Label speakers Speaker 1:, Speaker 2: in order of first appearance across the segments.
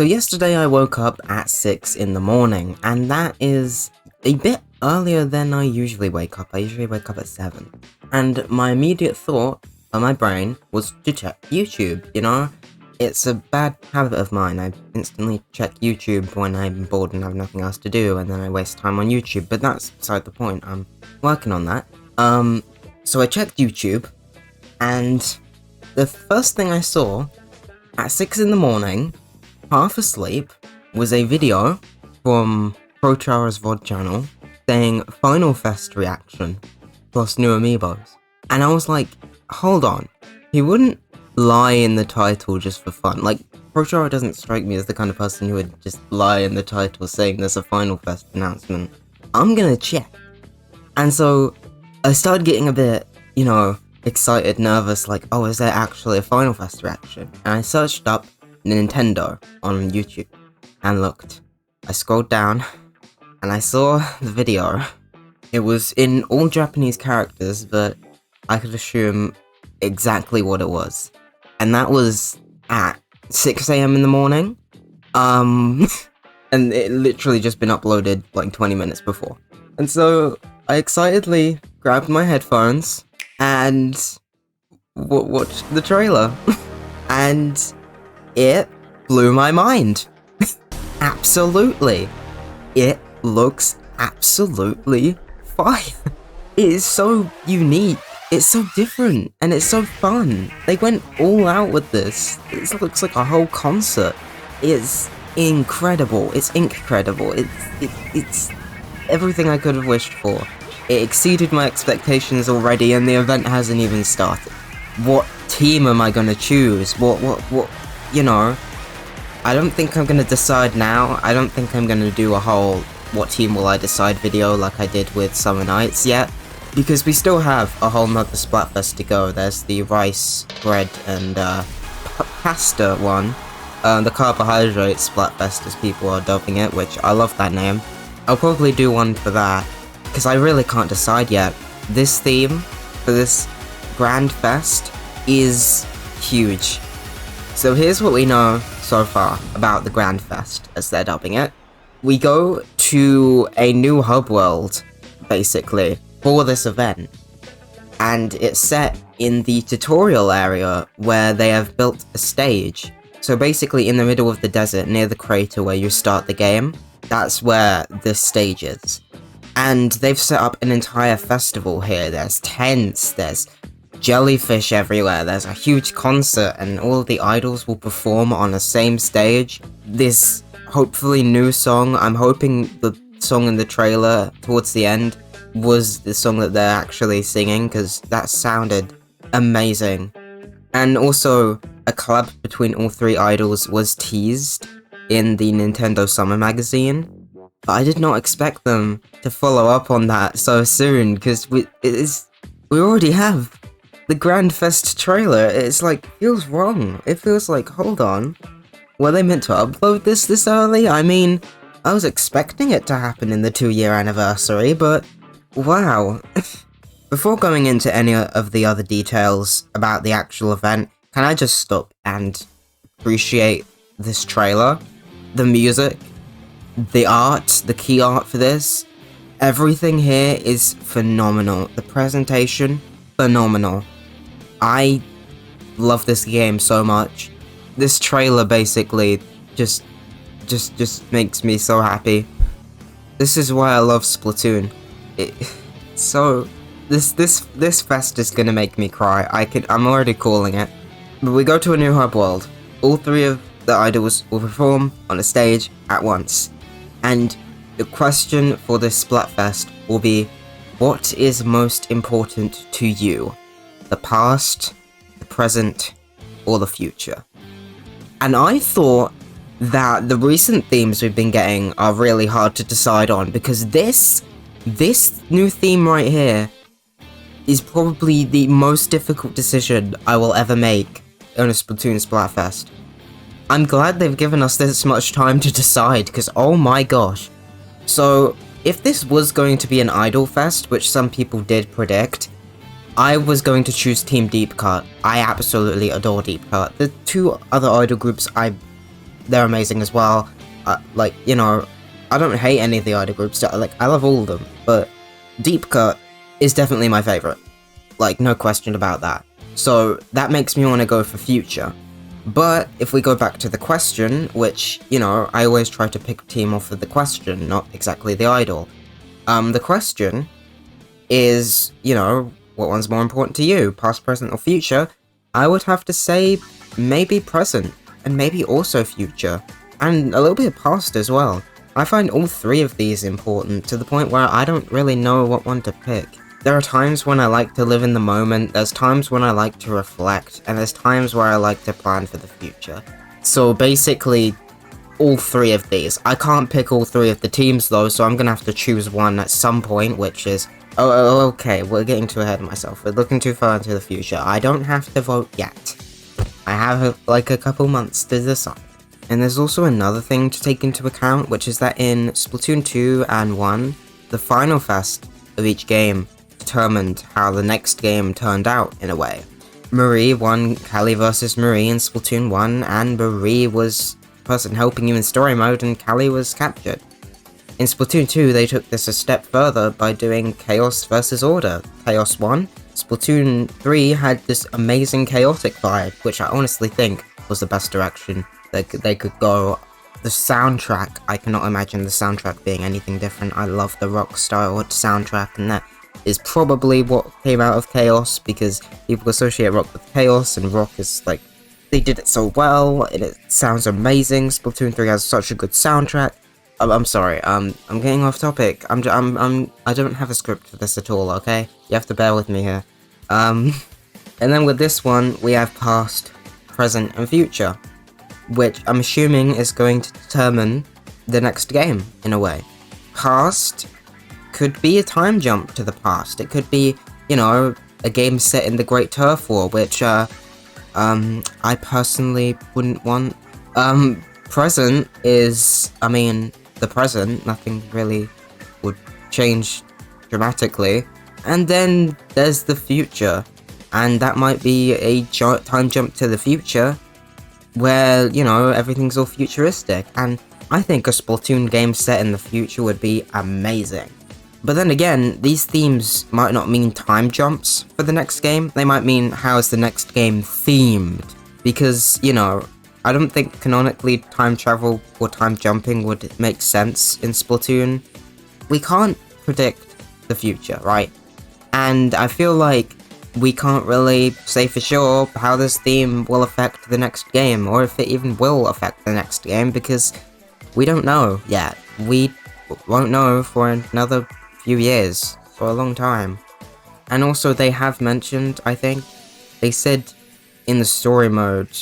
Speaker 1: So yesterday I woke up at 6 in the morning, and that is a bit earlier than I usually wake up. I usually wake up at 7. And my immediate thought on my brain was to check YouTube, you know? It's a bad habit of mine. I instantly check YouTube when I'm bored and have nothing else to do, and then I waste time on YouTube, but that's beside the point. I'm working on that. So I checked YouTube, and the first thing I saw at 6 in the morning, half asleep, was a video from Prochara's VOD channel saying Final Fest reaction plus new amiibos. And I was like, hold on, he wouldn't lie in the title just for fun. Like, Prochara doesn't strike me as the kind of person who would just lie in the title saying there's a Final Fest announcement. I'm gonna check. And so I started getting a bit, excited, nervous, like, oh, is there actually a Final Fest reaction? And I searched up Nintendo on YouTube and looked. I scrolled down and I saw the video. It was in all Japanese characters, but I could assume exactly what it was. And that was at 6 AM in the morning. And it literally just been uploaded like 20 minutes before. And so I excitedly grabbed my headphones and watched the trailer. And it blew my mind. Absolutely. It looks absolutely fire. It is so unique. It's so different, and it's so fun. They went all out with this. It looks like a whole concert. It's incredible. It's incredible. It's everything I could have wished for. It exceeded my expectations already, and the event hasn't even started. What team am I gonna choose? What, I don't think I'm gonna decide now. I don't think I'm gonna do a whole what team will I decide video like I did with Summer Nights yet. Because we still have a whole nother Splatfest to go. There's the rice, bread, and pasta one. The carbohydrate Splatfest, as people are dubbing it, which I love that name. I'll probably do one for that, because I really can't decide yet. This theme for this Grand Fest is huge. So here's what we know so far about the Grand Fest, as they're dubbing it. We go to a new hub world, basically, for this event, and it's set in the tutorial area where they have built a stage. So basically in the middle of the desert near the crater where you start the game, that's where this stage is. And they've set up an entire festival here. There's tents, there's jellyfish everywhere, there's a huge concert, and all of the idols will perform on the same stage. This hopefully new song, I'm hoping the song in the trailer towards the end was the song that they're actually singing, because that sounded amazing. And also, a collab between all three idols was teased in the Nintendo Summer magazine, but I did not expect them to follow up on that so soon, because we already have the Grand Fest trailer. It's like, feels wrong. It feels like, hold on, were they meant to upload this early? I mean, I was expecting it to happen in the 2-year anniversary, but wow. Before going into any of the other details about the actual event, can I just stop and appreciate this trailer? The music, the art, the key art for this, everything here is phenomenal. The presentation, phenomenal. I love this game so much. This trailer basically just makes me so happy. This is why I love Splatoon. This fest is gonna make me cry. I'm already calling it. But we go to a new hub world. All three of the idols will perform on a stage at once. And the question for this Splatfest will be, what is most important to you? The past, the present, or the future? And I thought that the recent themes we've been getting are really hard to decide on, because this new theme right here is probably the most difficult decision I will ever make on a Splatoon Splatfest. I'm glad they've given us this much time to decide, because oh my gosh. So, if this was going to be an idol fest, which some people did predict, I was going to choose Team Deep Cut. I absolutely adore Deep Cut. The two other idol groups I they're amazing as well. Like, you know, I don't hate any of the idol groups, like, I love all of them, but Deep Cut is definitely my favourite. Like, no question about that. So, that makes me want to go for Future. But, if we go back to the question, which, you know, I always try to pick a team off of the question, not exactly the idol. The question is, you know, what one's more important to you, past, present, or future? I would have to say maybe present, and maybe also future, and a little bit past as well. I find all three of these important to the point where I don't really know what one to pick. There are times when I like to live in the moment, there's times when I like to reflect, and there's times where I like to plan for the future. So basically, all three of these. I can't pick all three of the teams though, so I'm gonna have to choose one at some point, which is... Oh, okay, we're getting too ahead of myself. We're looking too far into the future. I don't have to vote yet. I have, like, a couple months to decide. And there's also another thing to take into account, which is that in Splatoon 2 and 1, the final fest of each game determined how the next game turned out, in a way. Marie won Callie vs Marie in Splatoon 1, and Marie was the person helping you in story mode, and Callie was captured. In Splatoon 2, they took this a step further by doing Chaos vs Order. Chaos won. Splatoon 3 had this amazing chaotic vibe, which I honestly think was the best direction they could go. The soundtrack, I cannot imagine the soundtrack being anything different. I love the rock style soundtrack, and that is probably what came out of Chaos, because people associate rock with chaos, and rock is like, they did it so well, and it sounds amazing. Splatoon 3 has such a good soundtrack. I'm sorry, I'm getting off topic. I don't have a script for this at all, okay? You have to bear with me here. And then with this one, we have past, present, and future, which I'm assuming is going to determine the next game, in a way. Past could be a time jump to the past. It could be, you know, a game set in the Great Turf War, which, I personally wouldn't want. Present is, I mean, the present, nothing really would change dramatically. And then there's the future, and that might be a time jump to the future, where, you know, everything's all futuristic, and I think a Splatoon game set in the future would be amazing. But then again, these themes might not mean time jumps for the next game, they might mean how is the next game themed, because, you know, I don't think canonically time travel or time jumping would make sense in Splatoon. We can't predict the future, right? And I feel like we can't really say for sure how this theme will affect the next game, or if it even will affect the next game, because we don't know yet. We won't know for another few years, for a long time. And also they have mentioned, I think, they said in the story mode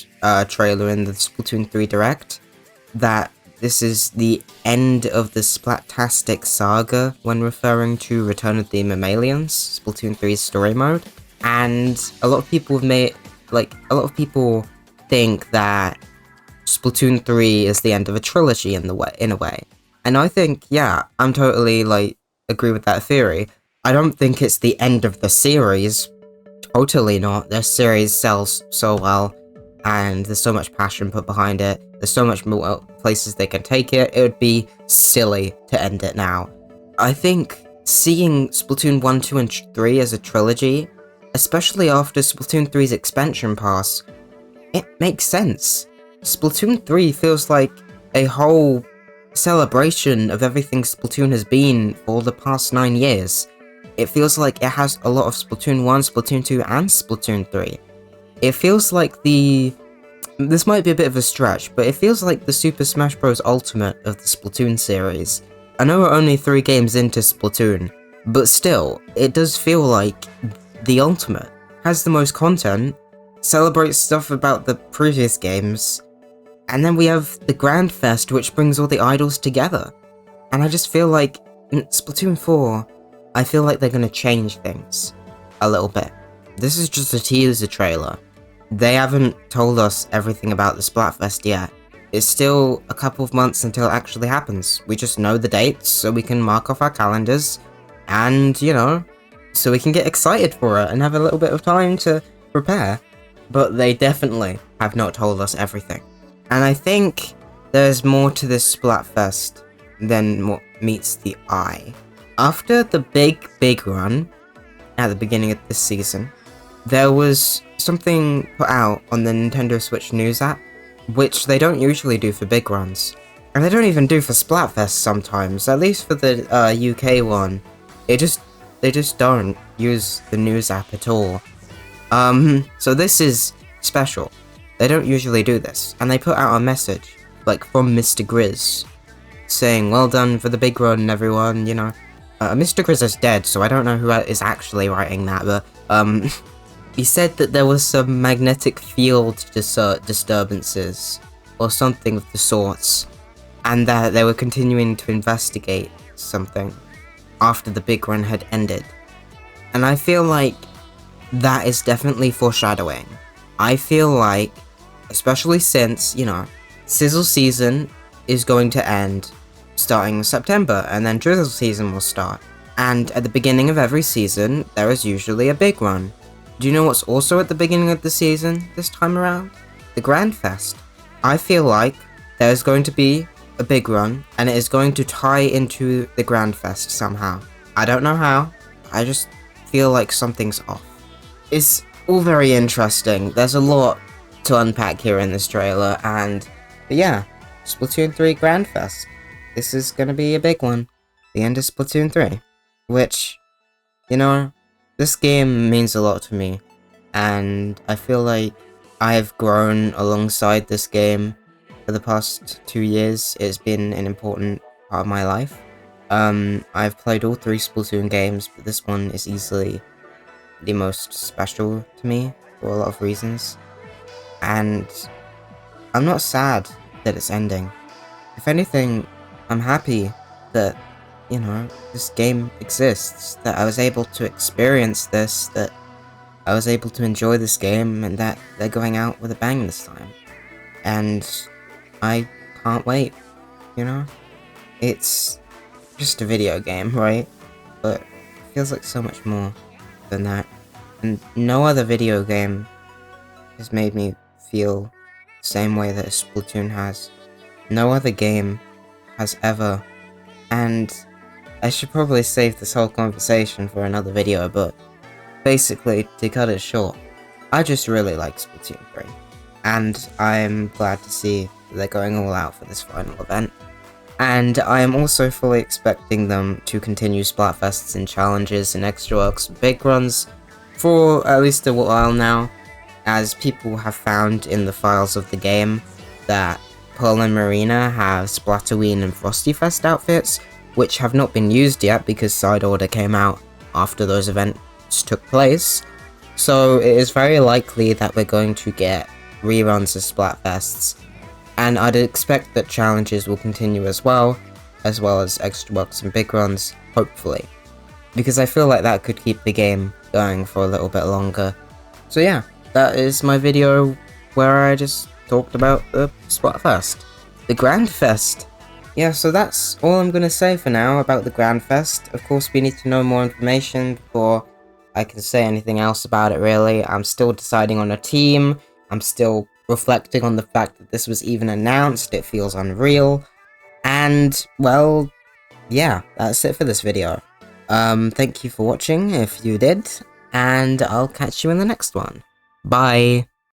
Speaker 1: trailer in the Splatoon 3 Direct, that this is the end of the Splatastic saga when referring to Return of the Mammalians, Splatoon 3's story mode. And a lot of people have made, like, a lot of people think that Splatoon 3 is the end of a trilogy in a way. And I think, yeah, I'm totally, like, agree with that theory. I don't think it's the end of the series. Totally not. This series sells so well, and there's so much passion put behind it. There's so much more places they can take it. It would be silly to end it now. I think seeing Splatoon 1, 2, and 3 as a trilogy, especially after Splatoon 3's expansion pass, it makes sense. Splatoon 3 feels like a whole celebration of everything Splatoon has been for the past 9 years. It feels like it has a lot of Splatoon 1, Splatoon 2, and Splatoon 3. It feels like this might be a bit of a stretch, but it feels like the Super Smash Bros. Ultimate of the Splatoon series. I know we're only 3 games into Splatoon, but still, it does feel like the Ultimate. Has the most content, celebrates stuff about the previous games, and then we have the Grand Fest, which brings all the idols together. And I just feel like, in Splatoon 4, I feel like they're gonna change things a little bit. This is just a teaser trailer. They haven't told us everything about the Splatfest yet. It's still a couple of months until it actually happens. We just know the dates, so we can mark off our calendars, and, you know, so we can get excited for it and have a little bit of time to prepare. But they definitely have not told us everything. And I think there's more to this Splatfest than what meets the eye. After the big run at the beginning of this season, there was something put out on the Nintendo Switch News app, which they don't usually do for big runs. And they don't even do for Splatfest sometimes, at least for the UK one. They just don't use the news app at all. So this is special. They don't usually do this, and they put out a message, like from Mr. Grizz, saying, well done for the big run, everyone, you know. Mr. Grizz is dead, so I don't know who is actually writing that, but, he said that there was some magnetic field disturbances, or something of the sorts, and that they were continuing to investigate something after the big run had ended. And I feel like that is definitely foreshadowing. I feel like, especially since, you know, Sizzle season is going to end starting in September, and then Drizzle season will start. And at the beginning of every season, there is usually a big run. Do you know what's also at the beginning of the season this time around? The Grand Fest. I feel like there's going to be a big run, and it is going to tie into the Grand Fest somehow. I don't know how, I just feel like something's off. It's all very interesting. There's a lot to unpack here in this trailer, and yeah, Splatoon 3 Grand Fest. This is gonna be a big one. The end of Splatoon 3. Which, you know, this game means a lot to me, and I feel like I've grown alongside this game for the past 2 years. It's been an important part of my life. I've played all 3 Splatoon games, but this one is easily the most special to me for a lot of reasons. And I'm not sad that it's ending. If anything, I'm happy that, you know, this game exists, that I was able to experience this, that I was able to enjoy this game, and that they're going out with a bang this time. And I can't wait, you know? It's just a video game, right? But it feels like so much more than that. And no other video game has made me feel the same way that Splatoon has. No other game has ever. And I should probably save this whole conversation for another video, but basically, to cut it short, I just really like Splatoon 3. And I'm glad to see that they're going all out for this final event. And I am also fully expecting them to continue Splatfests and challenges and extra works and big runs for at least a while now, as people have found in the files of the game that Pearl and Marina have Splatoween and Frosty Fest outfits, which have not been used yet because Side Order came out after those events took place. So it is very likely that we're going to get reruns of Splatfests, and I'd expect that challenges will continue as well as extra works and big runs, hopefully, because I feel like that could keep the game going for a little bit longer. So yeah, that is my video where I just talked about the Splatfest. The Grand Fest. Yeah, so that's all I'm gonna say for now about the Grand Fest. Of course, we need to know more information before I can say anything else about it, really. I'm still deciding on a team. I'm still reflecting on the fact that this was even announced. It feels unreal. And, well, yeah, that's it for this video. Thank you for watching, if you did, and I'll catch you in the next one. Bye!